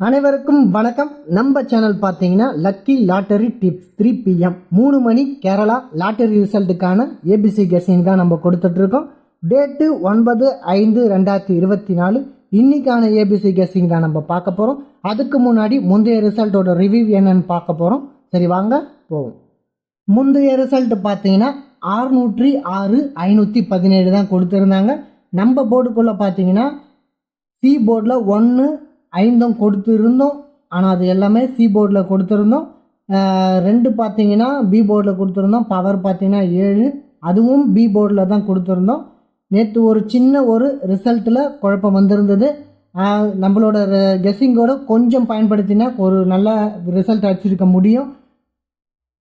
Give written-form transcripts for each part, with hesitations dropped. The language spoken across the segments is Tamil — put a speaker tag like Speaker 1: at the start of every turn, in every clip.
Speaker 1: அனைவருக்கும் வணக்கம். நம்ம சேனல் பார்த்தீங்கன்னா லக்கி லாட்டரி டிப்ஸ் 3 PM 3 மணி கேரளா லாட்டரி ரிசல்ட்டுக்கான ஏபிசி கெஸிங் தான் நம்ம கொடுத்துட்ருக்கோம். டேட்டு 9/5/2024. இன்னைக்கான ஏபிசி கெஸிங் தான் நம்ம பார்க்க போகிறோம். அதுக்கு முன்னாடி முந்தைய ரிசல்ட்டோட ரிவ்யூ என்னன்னு பார்க்க போகிறோம். சரி வாங்க போவோம். முந்தைய ரிசல்ட் பார்த்தீங்கன்னா 606,517 தான் கொடுத்துருந்தாங்க. நம்ம போர்டுக்குள்ளே பார்த்தீங்கன்னா சி போர்டில் 1 5 கொடுத்துருந்தோம். ஆனால் அது எல்லாமே சி போர்டில் கொடுத்துருந்தோம். 2 பார்த்தீங்கன்னா பி போர்டில் கொடுத்துருந்தோம். பவர் பார்த்தீங்கன்னா 7, அதுவும் பி போர்டில் தான் கொடுத்துருந்தோம். நேற்று ஒரு சின்ன ரிசல்ட்டில் குழப்பம் வந்திருந்தது. நம்மளோட கெஸ்ஸிங்கோட கொஞ்சம் பயன்படுத்தினா ஒரு நல்ல ரிசல்ட் அடிச்சிருக்க முடியும்.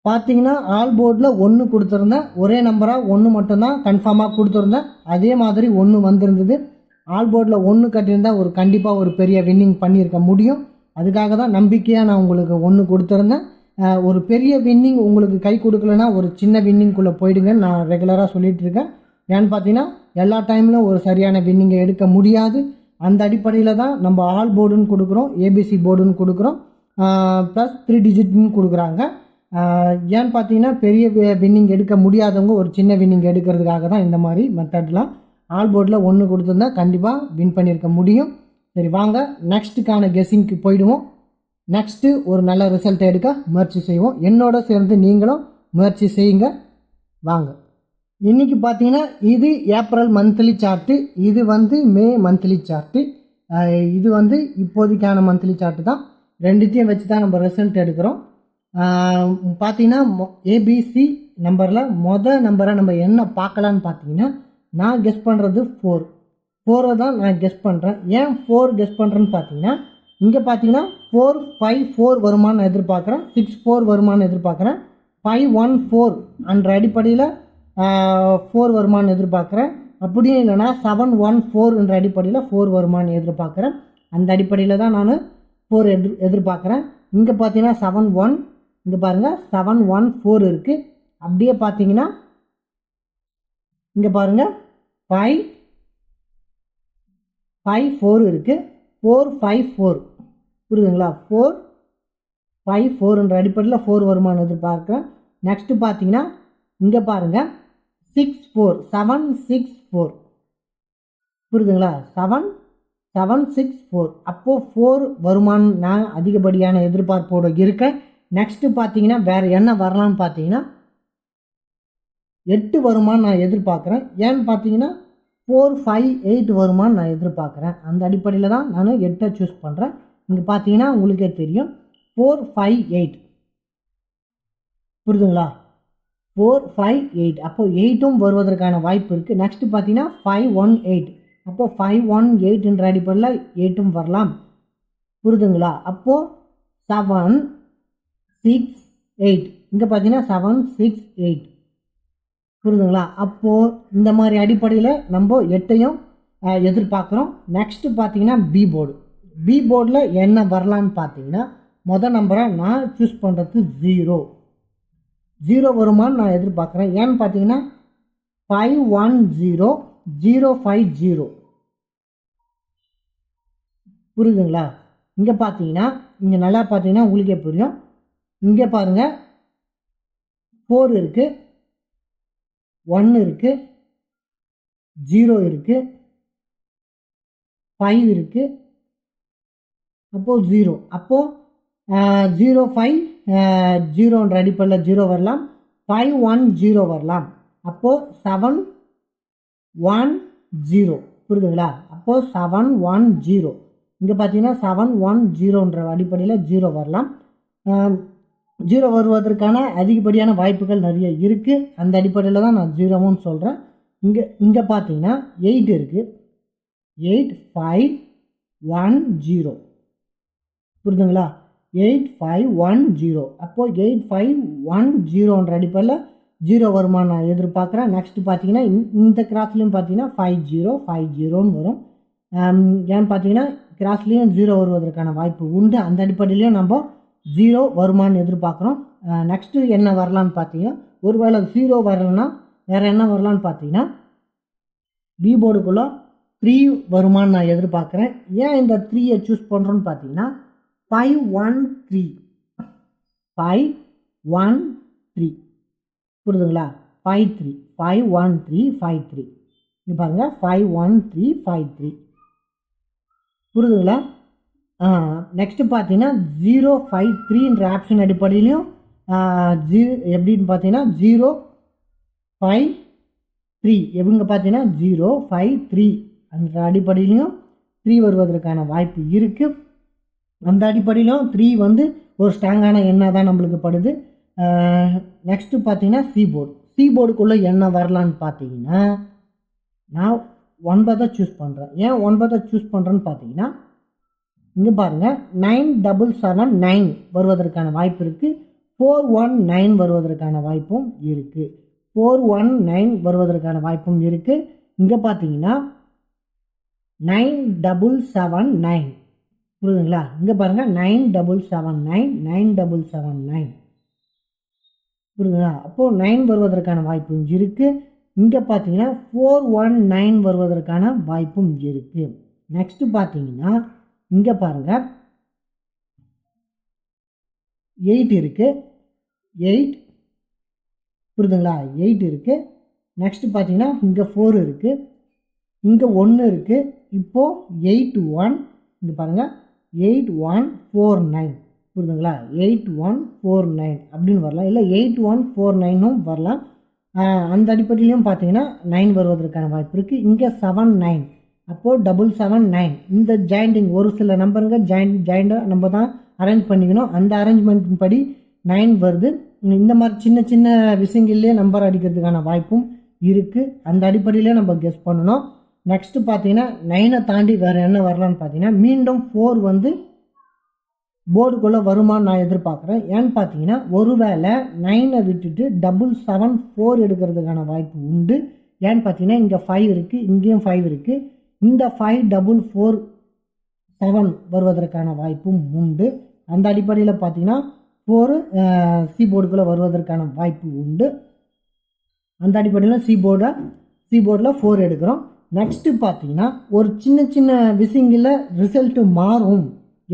Speaker 1: பார்த்தீங்கன்னா ஆல் போர்டில் 1 கொடுத்துருந்தேன். ஒரே நம்பராக 1 மட்டும்தான் கன்ஃபார்மாக கொடுத்துருந்தேன். அதே மாதிரி 1 வந்திருந்தது. ஆல் போர்டில் 1 கட்டியிருந்தால் கண்டிப்பாக ஒரு பெரிய வின்னிங் பண்ணியிருக்க முடியும். அதுக்காக தான் நம்பிக்கையாக நான் உங்களுக்கு 1 கொடுத்துருந்தேன். ஒரு பெரிய வின்னிங் உங்களுக்கு கை கொடுக்கலன்னா ஒரு சின்ன வின்னிங்குள்ளே போயிடுங்கன்னு நான் ரெகுலராக சொல்லிகிட்டு இருக்கேன். ஏன்னு பார்த்தீங்கன்னா எல்லா டைம்லையும் ஒரு சரியான வின்னிங்கை எடுக்க முடியாது. அந்த அடிப்படையில் தான் நம்ம ஆல் போர்டுன்னு கொடுக்குறோம், ஏபிசி போர்டுன்னு கொடுக்குறோம், ப்ளஸ் 3 டிஜிட்னு கொடுக்குறாங்க. ஏன்னு பார்த்தீங்கன்னா பெரிய வின்னிங் எடுக்க முடியாதவங்க ஒரு சின்ன வின்னிங் எடுக்கிறதுக்காக தான் இந்த மாதிரி மெத்தட்லாம். ஆல் போர்டில் 1 கொடுத்துருந்தா கண்டிப்பாக வின் பண்ணியிருக்க முடியும். சரி வாங்க நெக்ஸ்ட்டுக்கான கெஸ்ஸிங்க்கு போயிடுவோம். நெக்ஸ்ட்டு ஒரு நல்ல ரிசல்ட் எடுக்க முயற்சி செய்வோம். என்னோட சேர்ந்து நீங்களும் முயற்சி செய்யுங்க. வாங்க. இன்றைக்கி பார்த்தீங்கன்னா இது ஏப்ரல் மந்த்லி சார்ட்டு, இது மே மந்த்லி சார்ட்டு, இது இப்போதைக்கான மந்த்லி சார்ட்டு தான். ரெண்டுத்தையும் வச்சு தான் நம்ம ரிசல்ட் எடுக்கிறோம். பார்த்தீங்கன்னா ஏபிசி நம்பரில் நம்பரை நம்ம என்ன பார்க்கலான்னு பார்த்தீங்கன்னா நான் கெஸ் பண்ணுறது 4 தான் நான் கெஸ் பண்ணுறேன். ஏன் 4 கெஸ் பண்ணுறேன்னு பார்த்தீங்கன்னா இங்கே பார்த்தீங்கன்னா 4 5 4 வருமானு எதிர்பார்க்குறேன், 6 4 வருமானு எதிர்பார்க்குறேன், 5 1 4 என்ற அடிப்படையில் 4 வருமானு எதிர்பார்க்குறேன். அப்படியே இல்லைனா 7 1 4 என்ற அடிப்படையில் 4 வருமானு எதிர்பார்க்குறேன். அந்த அடிப்படையில் தான் நான் 4 எதிர்பார்க்குறேன். இங்கே பார்த்தீங்கன்னா 7 1, இங்கே பாருங்கள் 7 1 4 இருக்குது. அப்படியே பார்த்தீங்கன்னா இங்கே பாருங்கள் 5 5 4 இருக்குது, 4 5 4 புரியுதுங்களா? 4 5 4 என்ற அடிப்படையில் 4 வருமானம் எதிர்பார்க்குறேன். நெக்ஸ்ட்டு பார்த்தீங்கன்னா இங்கே பாருங்கள் 6 4 7 6 4 புரியுதுங்களா? 7 7 6 4 அப்போது 4 வருமானம் நான் அதிகப்படியான எதிர்பார்ப்போடு இருக்கேன். நெக்ஸ்ட்டு பார்த்தீங்கன்னா வேறு என்ன வரலான்னு பார்த்தீங்கன்னா 8 வருமானம் நான் எதிர்பார்க்குறேன். ஏன்னு பார்த்தீங்கன்னா 4 5 8 வருமானம் நான் எதிர்பார்க்குறேன். அந்த அடிப்படையில் தான் நான் 8 சூஸ் பண்ணுறேன். இங்கே பார்த்தீங்கன்னா உங்களுக்கே தெரியும் 4 5 8 புரியுதுங்களா? 4 5 8 அப்போது 8ம் வருவதற்கான வாய்ப்பு இருக்குது. நெக்ஸ்ட்டு பார்த்தீங்கன்னா 5 1 8 அப்போது 5 1 8 என்ற அடிப்படையில் 8ம் வரலாம். புரியுதுங்களா? அப்போது 7 6 8 இங்கே பார்த்தீங்கன்னா 7 6 8 புரியுதுங்களா? அப்போது இந்த மாதிரி அடிப்படையில் நம்ம 8ஐயும் எதிர்பார்க்குறோம். நெக்ஸ்ட்டு பார்த்தீங்கன்னா பி போர்டில் என்ன வரலான்னு பார்த்தீங்கன்னா நம்பரை நான் சூஸ் பண்ணுறது 0 வருமானு நான் எதிர்பார்க்குறேன். ஏன்னு பார்த்தீங்கன்னா 5 1 0 0 5 0 புரியுதுங்களா? இங்கே பார்த்தீங்கன்னா இங்கே நல்லா பார்த்தீங்கன்னா உங்களுக்கே புரியும். இங்கே பாருங்கள் 4 இருக்குது, 1 இருக்குது, 0 இருக்குது, 5 இருக்குது, அப்போது 0 அப்போது 0 5 0என்ற அடிப்படையில் 0 வரலாம், 5 1 0 வரலாம். அப்போது 7 1 0 புரியுதுங்களா? அப்போது 7 1 0 இங்கே பார்த்தீங்கன்னா 7 1 0என்ற அடிப்படையில் 0 வரலாம். 0 வருவதற்கான அதிகப்படியான வாய்ப்புகள் நிறைய இருக்குது. அந்த அடிப்படையில் தான் நான் 0வும் சொல்கிறேன். இங்கே பார்த்தீங்கன்னா 8 இருக்குது, 8 5 1 0 புரியுதுங்களா? 8 5 1 0 அப்போது 8 5 1 0என்ற அடிப்படையில் 0 வருமானம் நான் எதிர்பார்க்குறேன். நெக்ஸ்ட்டு பார்த்தீங்கன்னா இந்த கிராஸ்லேயும் பார்த்தீங்கன்னா 5 0 5 0ன்னு வரும். ஏன்னு பார்த்தீங்கன்னா கிராஸ்லேயும் 0 வருவதற்கான வாய்ப்பு உண்டு. அந்த அடிப்படையிலையும் நம்ம 0 வருமானு எதிர்பார்க்குறோம். நெக்ஸ்ட்டு என்ன வரலான்னு பார்த்தீங்கன்னா ஒருவேளை 0 வரலன்னா வேறு என்ன வரலான்னு பார்த்தீங்கன்னா பி போர்டுக்குள்ளே 3 வருமானு நான் எதிர்பார்க்குறேன். ஏன் இந்த 3ஐ சூஸ் பண்ணுறோன்னு பார்த்தீங்கன்னா 513 513 புரியுதுங்களா? 53 51353 இது பாருங்க 51353 புரியுதுங்களா? நெக்ஸ்ட் பார்த்தீங்கன்னா 053ன்ற ஆப்ஷன் அடிப்படையிலையும் எப்படின்னு பார்த்தீங்கன்னா 053 எவங்க பார்த்தீங்கன்னா 053 அந்த அடிப்படையிலையும் 3 வருவதற்கான வாய்ப்பு இருக்குது. அந்த அடிப்படையிலும் 3 வந்து ஒரு ஸ்ட்ராங்கான எண்ணாக தான் நம்மளுக்கு படுது. நெக்ஸ்ட்டு பார்த்தீங்கன்னா சி போர்டுக்குள்ளே என்ன வரலான்னு பார்த்தீங்கன்னா நான் 9 சூஸ் பண்ணுறேன். ஏன் 9 சூஸ் பண்ணுறேன்னு பார்த்தீங்கன்னா இங்கே பாருங்கள் 9779 வருவதற்கான வாய்ப்பு இருக்குது. 419 வருவதற்கான வாய்ப்பும் இருக்குது. 419 வருவதற்கான வாய்ப்பும் இருக்குது. இங்கே பார்த்தீங்கன்னா 9779 புரியுதுங்களா? இங்கே பாருங்கள் 9779 புரியுதுங்களா? அப்போது 9 வருவதற்கான வாய்ப்பும் இருக்குது. இங்கே பார்த்தீங்கன்னா 419 வருவதற்கான வாய்ப்பும் இருக்குது. நெக்ஸ்ட்டு பார்த்தீங்கன்னா இங்கே பாருங்கள் 8 இருக்குது. 8 புரியுதுங்களா? 8 இருக்குது. நெக்ஸ்ட்டு பார்த்தீங்கன்னா இங்கே 4 இருக்குது. இங்கே 1 இருக்குது. இப்போது 81 இங்கே பாருங்கள் 8149 புரியுதுங்களா? 8149 அப்படின்னு வரலாம், இல்லை 8149ம் வரலாம். அந்த அடிப்படையிலையும் பார்த்தீங்கன்னா 9 வருவதற்கான வாய்ப்பு இருக்குது. இங்கே 79 அப்போது 779 இந்த ஜாயிண்டிங் ஒரு சில நம்பருங்க ஜாயிண்டாக நம்ம தான் அரேஞ்ச் பண்ணிக்கணும். அந்த அரேஞ்ச்மெண்ட் படி 9 வருது. இந்த மாதிரி சின்ன சின்ன விஷயங்கள்லேயே நம்பர் அடிக்கிறதுக்கான வாய்ப்பும் இருக்குது. அந்த அடிப்படையிலே நம்ம கெஸ் பண்ணணும். நெக்ஸ்ட்டு பார்த்தீங்கன்னா 9 தாண்டி வேறு என்ன வரலான்னு பார்த்தீங்கன்னா மீண்டும் 4 வந்து போர்டுக்குள்ளே வருமானு நான் எதிர்பார்க்குறேன். ஏன்னு பார்த்தீங்கன்னா ஒருவேளை 9 விட்டுட்டு 774 எடுக்கிறதுக்கான வாய்ப்பு உண்டு. ஏன்னு பார்த்தீங்கன்னா இங்கே 5 இருக்குது, இங்கேயும் 5 இருக்குது. இந்த 5447 வருவதற்கான வாய்ப்பும் உண்டு. அந்த அடிப்படையில் பார்த்தீங்கன்னா 4 சி போர்டுக்குள்ளே வருவதற்கான வாய்ப்பு உண்டு. அந்த அடிப்படையில் சி போர்டில் 4 எடுக்கிறோம். நெக்ஸ்ட்டு பார்த்தீங்கன்னா ஒரு சின்ன சின்ன விஷயங்களில் ரிசல்ட்டு மாறும்.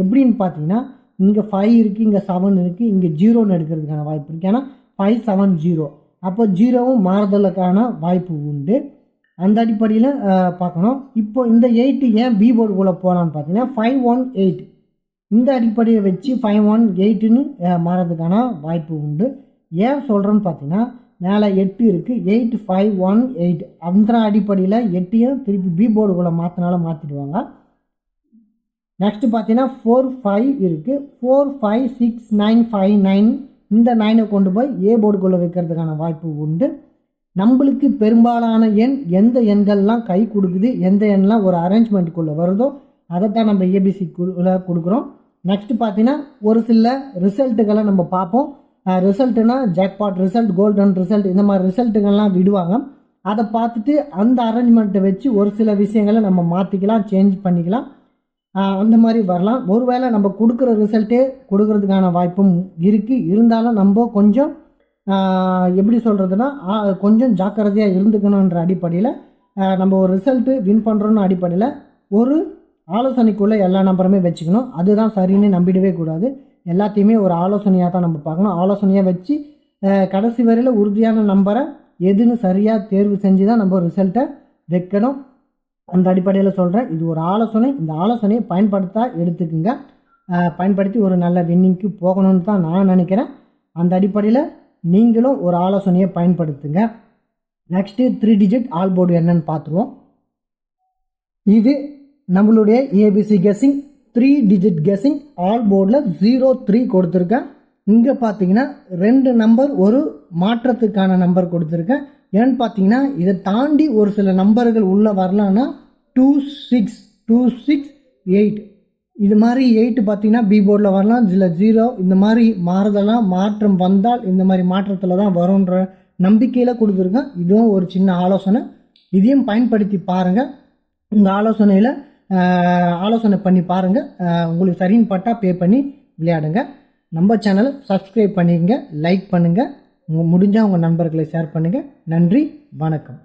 Speaker 1: எப்படின்னு பார்த்தீங்கன்னா இங்கே 5 இருக்குது, இங்கே 7 இருக்குது, இங்கே 0ன்னு எடுக்கிறதுக்கான வாய்ப்பு இருக்குது. ஏன்னா 570 அப்போ 0வும் மாறுதலுக்கான வாய்ப்பு உண்டு. அந்த அடிப்படையில் பார்க்கணும். இப்போ இந்த 8 ஏன் பி போர்டுக்குள்ளே போகலான்னு பார்த்தீங்கன்னா 518 இந்த அடிப்படையை வச்சு 518ன்னு மாறதுக்கான வாய்ப்பு உண்டு. ஏன் சொல்கிறேன்னு பார்த்தீங்கன்னா மேலே 8 இருக்குது, 8518 அந்த அடிப்படையில் 8ஐயும் திருப்பி பி போர்டுக்குள்ளே மாற்றிடுவாங்க. நெக்ஸ்ட்டு பார்த்தீங்கன்னா 45 இருக்குது, 456959 இந்த 9ஐ கொண்டு போய் ஏ போர்டுக்குள்ளே வைக்கிறதுக்கான வாய்ப்பு உண்டு. நம்மளுக்கு பெரும்பாலான எண் எந்த எண்கள்லாம் கை கொடுக்குது, எந்த எண்ணெலாம் ஒரு அரேஞ்ச்மெண்ட்டுக்குள்ளே வருதோ அதைத்தான் நம்ம ஏபிசிக்குள்ளே கொடுக்குறோம். நெக்ஸ்ட்டு பார்த்தீங்கன்னா ஒரு சில ரிசல்ட்டுகளை நம்ம பார்ப்போம். ரிசல்ட்டுனா ஜாக்பாட் ரிசல்ட், கோல்டன் ரிசல்ட், இந்த மாதிரி ரிசல்ட்டுகள்லாம் விடுவாங்க. அதை பார்த்துட்டு அந்த அரேஞ்ச்மெண்ட்டை வச்சு ஒரு சில விஷயங்களை நம்ம மாற்றிக்கலாம், சேஞ்ச் பண்ணிக்கலாம். அந்த மாதிரி வரலாம். ஒருவேளை நம்ம கொடுக்குற ரிசல்ட்டே கொடுக்கறதுக்கான வாய்ப்பும் இருக்குது. இருந்தாலும் நம்ம கொஞ்சம் எப்படி சொல்கிறதுனா கொஞ்சம் ஜாக்கிரதையாக இருந்துக்கணுன்ற அடிப்படையில் நம்ம ஒரு ரிசல்ட்டு வின் பண்ணுறோன்னு அடிப்படையில் ஒரு ஆலோசனைக்குள்ளே எல்லா நம்பருமே வச்சுக்கணும். அதுதான் சரின்னு நம்பிடவே கூடாது. எல்லாத்தையுமே ஒரு ஆலோசனையாக தான் நம்ம பார்க்கணும். ஆலோசனையாக வச்சு கடைசி வரையில் உறுதியான நம்பரை எதுன்னு சரியாக தேர்வு செஞ்சு தான் நம்ம ரிசல்ட்டை வைக்கணும். அந்த அடிப்படையில் சொல்கிறேன், இது ஒரு ஆலோசனை. இந்த ஆலோசனையை எடுத்துக்குங்க. பயன்படுத்தி ஒரு நல்ல வின்னிங்க்கு போகணும்னு தான் நான் நினைக்கிறேன். அந்த அடிப்படையில் நீங்களும் ஒரு ஆலோசனையை பயன்படுத்துங்க. நெக்ஸ்ட்டு 3 டிஜிட் ஆல் போர்டு என்னன்னு பார்த்துருவோம். இது நம்மளுடைய ABC guessing 3 digit guessing all போர்டில் 03 கொடுத்துருக்கேன். இங்கே பார்த்தீங்கன்னா 2 நம்பர் ஒரு மாற்றத்துக்கான நம்பர் கொடுத்துருக்கேன். ஏன்னு பார்த்தீங்கன்னா இதை தாண்டி ஒரு சில நம்பர்கள் உள்ளே வரலான்னா 2628 இது மாதிரி 8 பார்த்தீங்கன்னா பி போர்டில் வரலாம், இதில் 0 இந்த மாதிரி மாறுதலாம் மாற்றம் வந்தால் இந்த மாதிரி மாற்றத்தில் தான் வரும்ன்ற நம்பிக்கையில் கொடுத்துருக்கேன். இதுவும் ஒரு சின்ன ஆலோசனை, இதையும் பயன்படுத்தி பாருங்கள். உங்கள் ஆலோசனை பண்ணி பாருங்கள். உங்களுக்கு சரின்னு பட்டா பே பண்ணி விளையாடுங்க. நம்ம சேனலை சப்ஸ்கிரைப் பண்ணிக்கங்க, லைக் பண்ணுங்கள், முடிஞ்சால் உங்கள் நண்பர்களை ஷேர் பண்ணுங்கள். நன்றி, வணக்கம்.